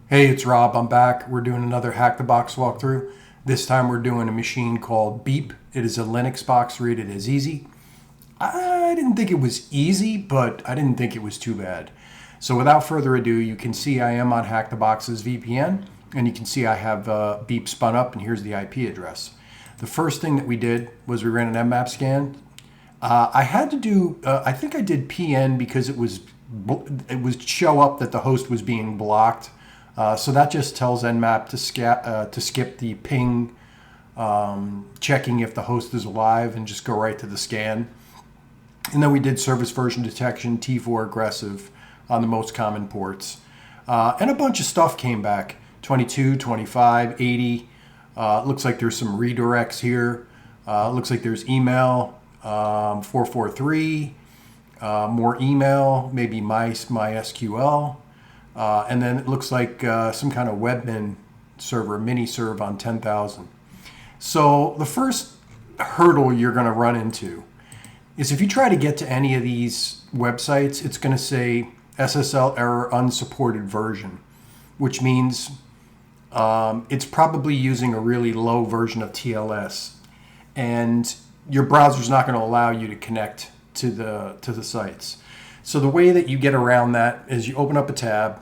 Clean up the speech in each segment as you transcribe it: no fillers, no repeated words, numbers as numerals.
Hey, it's Rob. I'm back. We're doing another Hack the Box walkthrough. This time we're doing a machine called Beep. It is a Linux box rated as easy. I didn't think it was easy, but I didn't think it was too bad. So without further ado, you can see I am on Hack the Box's VPN, and you can see I have Beep spun up, and here's the IP address. The first thing that we did was we ran an mmap scan. I had to do, I think I did PN because it would show up that the host was being blocked. So that just tells Nmap to skip the ping, checking if the host is alive, and just go right to the scan. And then we did service version detection, T4 aggressive on the most common ports. And a bunch of stuff came back, 22, 25, 80. Looks like there's some redirects here. Looks like there's email, 443, more email, maybe MySQL. And then it looks like some kind of webmin server, mini serve on 10,000. So the first hurdle you're going to run into is if you try to get to any of these websites, it's going to say SSL error unsupported version, which means it's probably using a really low version of TLS. And your browser's not going to allow you to connect to the sites. So the way that you get around that is you open up a tab,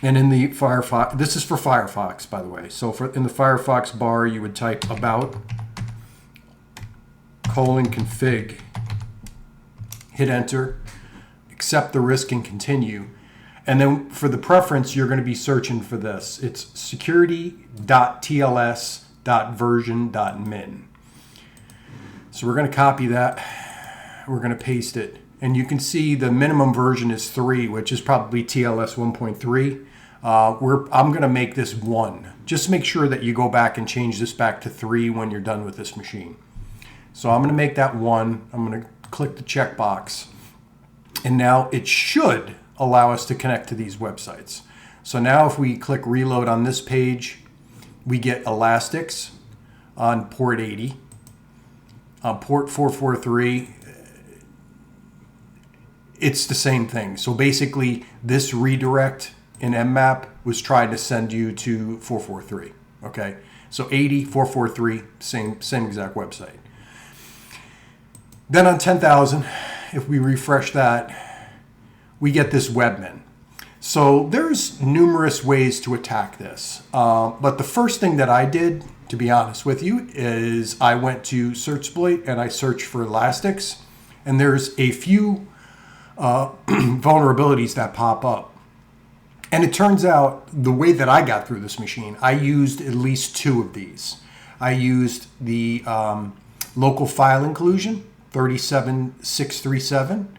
and in the Firefox, this is for Firefox, by the way. So in the Firefox bar, you would type about :config, hit enter, accept the risk and continue. And then for the preference, you're going to be searching for this. It's security.tls.version.min. So we're going to copy that. We're going to paste it. And you can see the minimum version is 3, which is probably TLS 1.3. I'm going to make this 1. Just make sure that you go back and change this back to 3 when you're done with this machine. So I'm going to make that 1. I'm going to click the checkbox. And now it should allow us to connect to these websites. So now if we click reload on this page, we get Elastix on port 80. On port 443, it's the same thing. So basically, this redirect in Nmap was trying to send you to 443. Okay, so 80, 443, same exact website. Then on 10,000, if we refresh that, we get this webmin. So there's numerous ways to attack this. But the first thing that I did, to be honest with you, is I went to Searchsploit and I searched for Elastix. And there's a few vulnerabilities that pop up. And it turns out the way that I got through this machine, I used at least 2 of these. I used the local file inclusion, 37637.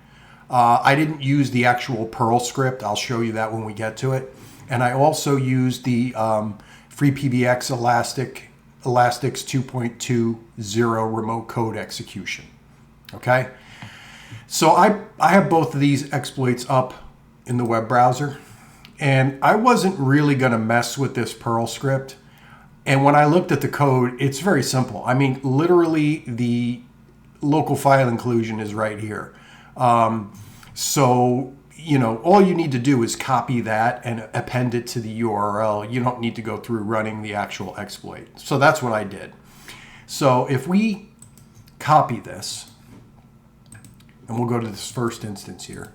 I didn't use the actual Perl script. I'll show you that when we get to it. And I also used the FreePBX Elastix 2.20 remote code execution. Okay? So I have both of these exploits up in the web browser, and I wasn't really going to mess with this Perl script. And when I looked at the code, it's very simple. I mean, literally the local file inclusion is right here. So, you know, all you need to do is copy that and append it to the URL. You don't need to go through running the actual exploit. So that's what I did. So if we copy this, and we'll go to this first instance here,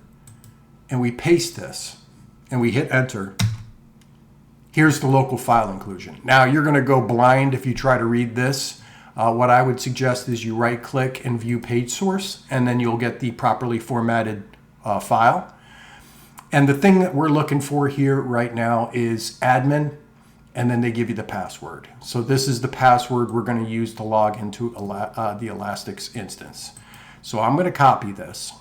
and we paste this, and we hit enter, here's the local file inclusion. Now, you're going to go blind if you try to read this. What I would suggest is you right-click and view page source, and then you'll get the properly formatted file. And the thing that we're looking for here right now is admin, and then they give you the password. So this is the password we're going to use to log into the Elastix instance. So I'm going to copy this.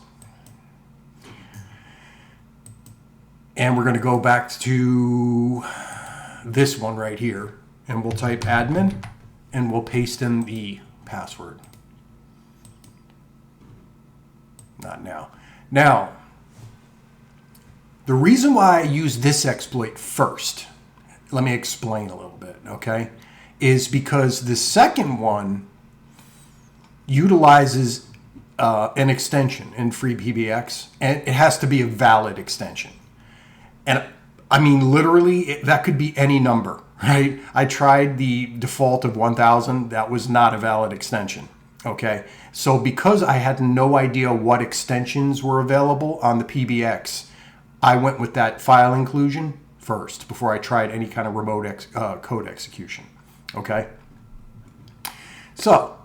And we're going to go back to this one right here. And we'll type admin, and we'll paste in the password. Not now. Now, the reason why I use this exploit first, let me explain a little bit, okay, is because the second one utilizes an extension in FreePBX, and it has to be a valid extension. And I mean, literally, that could be any number, right? I tried the default of 1000. That was not a valid extension, okay? So because I had no idea what extensions were available on the PBX, I went with that file inclusion first before I tried any kind of remote code execution, okay? So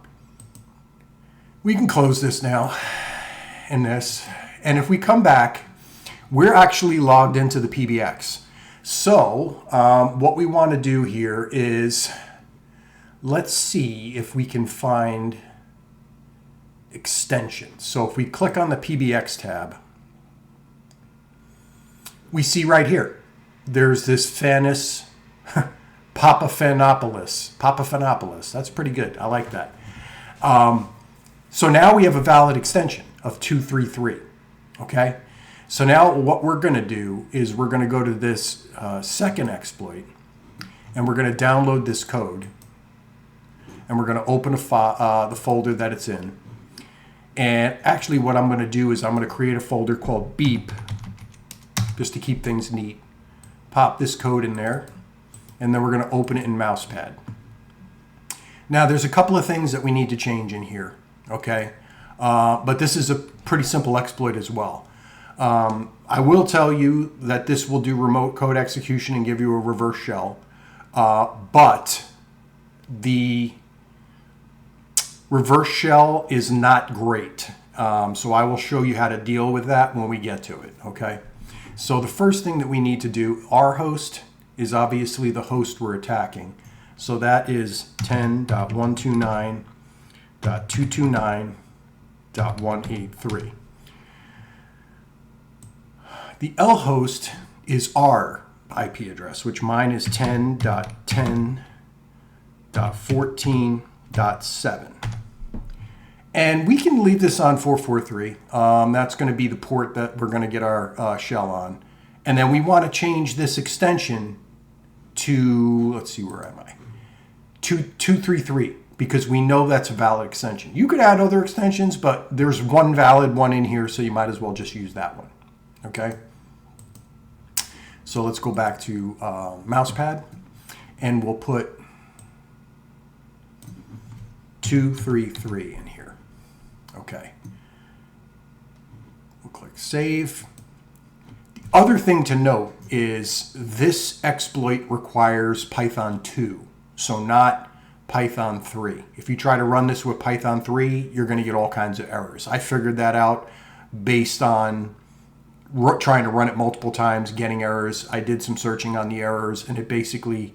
we can close this now and this. And if we come back, we're actually logged into the PBX. So what we want to do here is, let's see if we can find extensions. So if we click on the PBX tab, we see right here, there's this Fanis Papaphanopoulos. That's pretty good. I like that. So now we have a valid extension of 233. Okay. So now what we're going to do is we're going to go to this second exploit, and we're going to download this code, and we're going to open the folder that it's in. And actually what I'm going to do is I'm going to create a folder called beep, just to keep things neat. Pop this code in there, and then we're going to open it in Mousepad. Now there's a couple of things that we need to change in here, okay? But this is a pretty simple exploit as well. I will tell you that this will do remote code execution and give you a reverse shell, but the reverse shell is not great. So I will show you how to deal with that when we get to it, okay? So the first thing that we need to do, our host is obviously the host we're attacking. So that is 10.129.229.183. The L host is our IP address, which mine is 10.10.14.7. And we can leave this on 443. That's going to be the port that we're going to get our shell on. And then we want to change this extension to, let's see, where am I? 233, because we know that's a valid extension. You could add other extensions, but there's one valid one in here, so you might as well just use that one. Okay? So let's go back to Mousepad, and we'll put 233 in here. Okay. We'll click Save. The other thing to note is this exploit requires Python 2, so not Python 3. If you try to run this with Python 3, you're going to get all kinds of errors. I figured that out based on trying to run it multiple times, getting errors. I did some searching on the errors, and they basically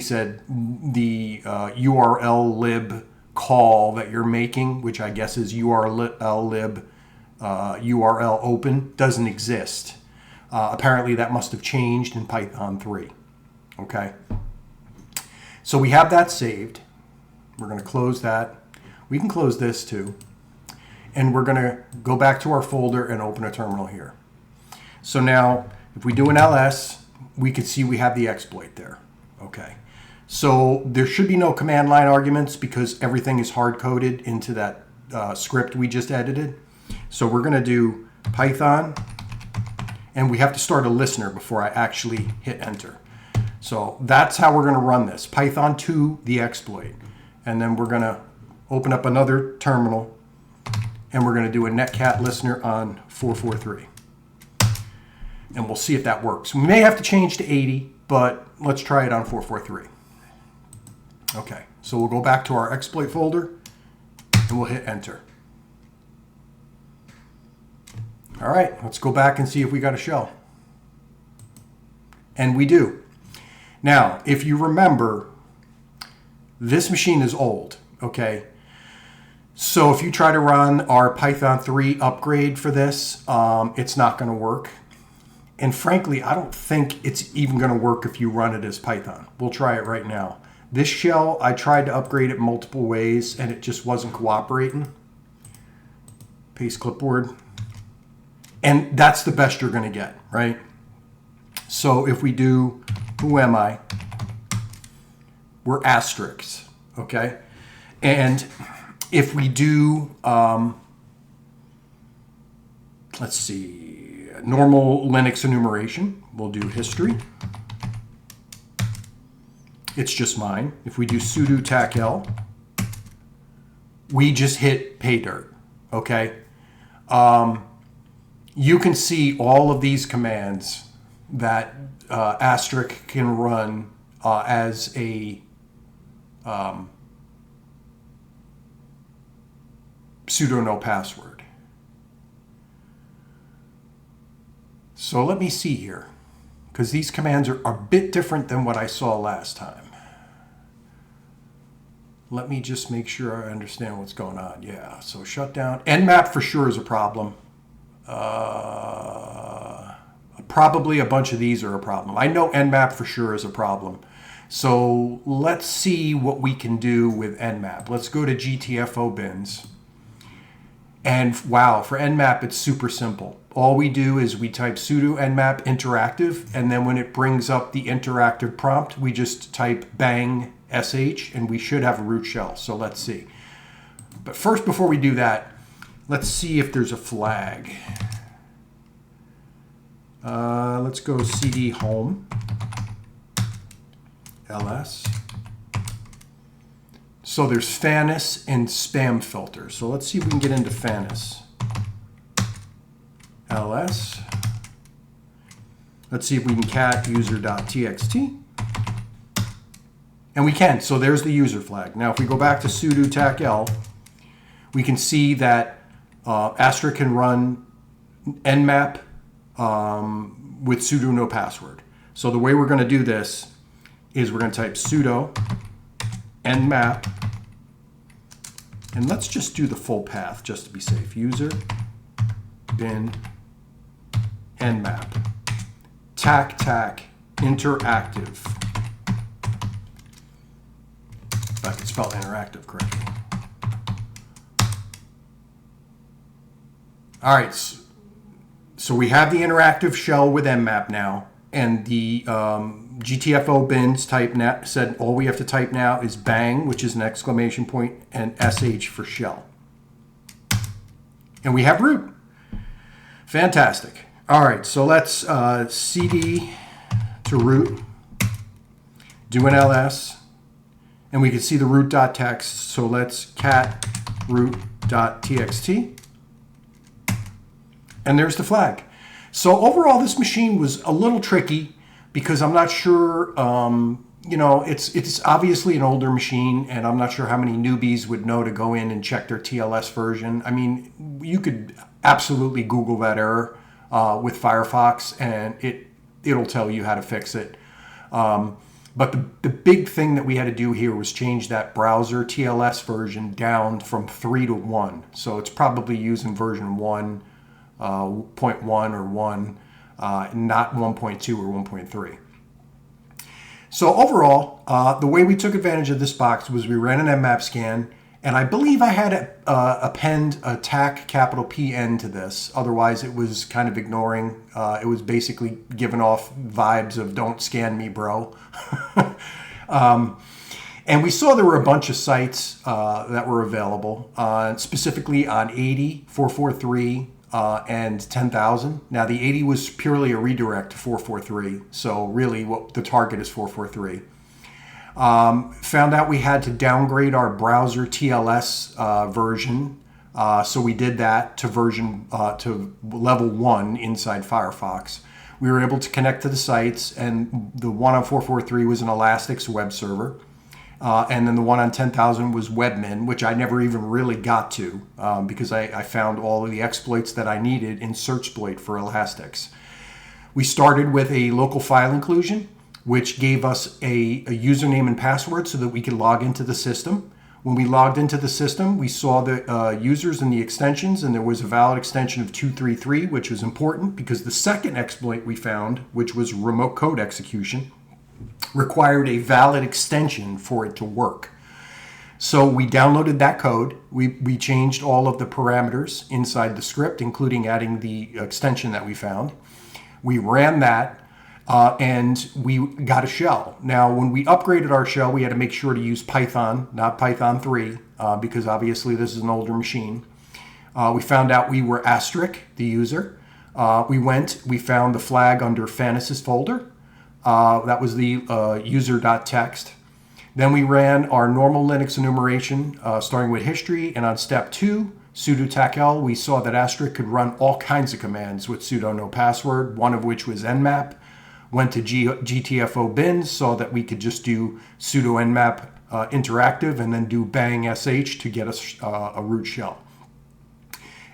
said the URL lib call that you're making, which I guess is URL lib URL open, doesn't exist. Apparently that must have changed in Python 3. Okay. So we have that saved. We're going to close that. We can close this too. And we're going to go back to our folder and open a terminal here. So now if we do an ls, we can see we have the exploit there. Okay. So there should be no command line arguments because everything is hard coded into that script we just edited. So we're going to do Python, and we have to start a listener before I actually hit enter. So that's how we're going to run this. Python 2, the exploit. And then we're going to open up another terminal, and we're going to do a netcat listener on 443. And we'll see if that works. We may have to change to 80, but let's try it on 443. Okay, so we'll go back to our exploit folder, and we'll hit enter. All right, let's go back and see if we got a shell. And we do. Now, if you remember, this machine is old, okay? So if you try to run our Python 3 upgrade for this, it's not going to work. And frankly, I don't think it's even going to work if you run it as Python. We'll try it right now. This shell, I tried to upgrade it multiple ways, and it just wasn't cooperating. Paste clipboard. And that's the best you're going to get, right? So if we do, who am I? We're asterisks, okay? And if we do, let's see, normal Linux enumeration. We'll do history. It's just mine. If we do sudo tac-l, we just hit pay dirt, okay? You can see all of these commands that asterisk can run as a sudo no password. So let me see here, because these commands are a bit different than what I saw last time. Let me just make sure I understand what's going on. Yeah, so shutdown. Nmap for sure is a problem. Probably a bunch of these are a problem. I know nmap for sure is a problem. So let's see what we can do with nmap. Let's go to GTFO bins. And wow, for nmap, it's super simple. All we do is we type sudo nmap interactive, and then when it brings up the interactive prompt, we just type bang sh, and we should have a root shell. So let's see. But first, before we do that, let's see if there's a flag. Let's go cd home, ls. So there's FANUS and spam filter. So let's see if we can get into FANUS. ls. Let's see if we can cat user.txt. And we can. So there's the user flag. Now if we go back to sudo tac-l, we can see that asterisk can run nmap with sudo no password. So the way we're going to do this is we're going to type sudo nmap, and let's just do the full path just to be safe. User bin nmap tac interactive. If I can spell interactive correctly. All right, so we have the interactive shell with nmap now, and the GTFO bins said all we have to type now is bang, which is an exclamation point, and sh for shell. And we have root. Fantastic. All right, so let's cd to root, do an ls, and we can see the root.txt. So let's cat root.txt. And there's the flag. So overall, this machine was a little tricky because I'm not sure, it's obviously an older machine, and I'm not sure how many newbies would know to go in and check their TLS version. I mean, you could absolutely Google that error with Firefox, and it'll tell you how to fix it. But the big thing that we had to do here was change that browser TLS version down from 3 to 1. So it's probably using version 1.1 or 1, not 1.2 or 1.3. So overall, the way we took advantage of this box was we ran an nmap scan, and I believe I had append a tac capital PN to this. Otherwise, it was kind of ignoring. It was basically giving off vibes of "don't scan me, bro." And we saw there were a bunch of sites that were available, specifically on 80, 443, and 10,000. Now the 80 was purely a redirect to 443, so really what the target is 443. Found out we had to downgrade our browser TLS version, so we did that to to level 1 inside Firefox. We were able to connect to the sites, and the one on 443 was an Elastix web server. And then the one on 10,000 was webmin, which I never even really got to because I found all of the exploits that I needed in Searchsploit for Elastix. We started with a local file inclusion, which gave us a username and password so that we could log into the system. When we logged into the system, we saw the users and the extensions, and there was a valid extension of 233, which was important because the second exploit we found, which was remote code execution, required a valid extension for it to work. So we downloaded that code. We changed all of the parameters inside the script, including adding the extension that we found. We ran that, and we got a shell. Now, when we upgraded our shell, we had to make sure to use Python, not Python 3, because obviously this is an older machine. We found out we were asterisk, the user. We found the flag under Fanisys folder. That was the user.txt. Then we ran our normal Linux enumeration, starting with history, and on step 2, sudo tac-l, we saw that asterisk could run all kinds of commands with sudo no password, one of which was nmap. Went to gtfo bins, saw that we could just do sudo nmap interactive and then do bang sh to get us a root shell.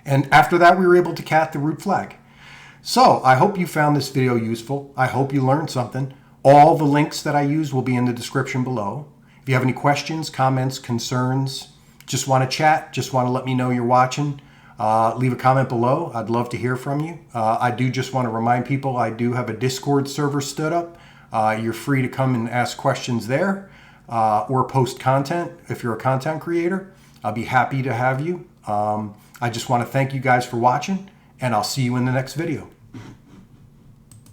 And after that, we were able to cat the root flag. So I hope you found this video useful. I hope you learned something. All the links that I use will be in the description below. If you have any questions, comments, concerns, just want to chat, just want to let me know you're watching, leave a comment below. I'd love to hear from you. I do just want to remind people I do have a Discord server stood up. You're free to come and ask questions there or post content if you're a content creator. I'll be happy to have you. I just want to thank you guys for watching, and I'll see you in the next video.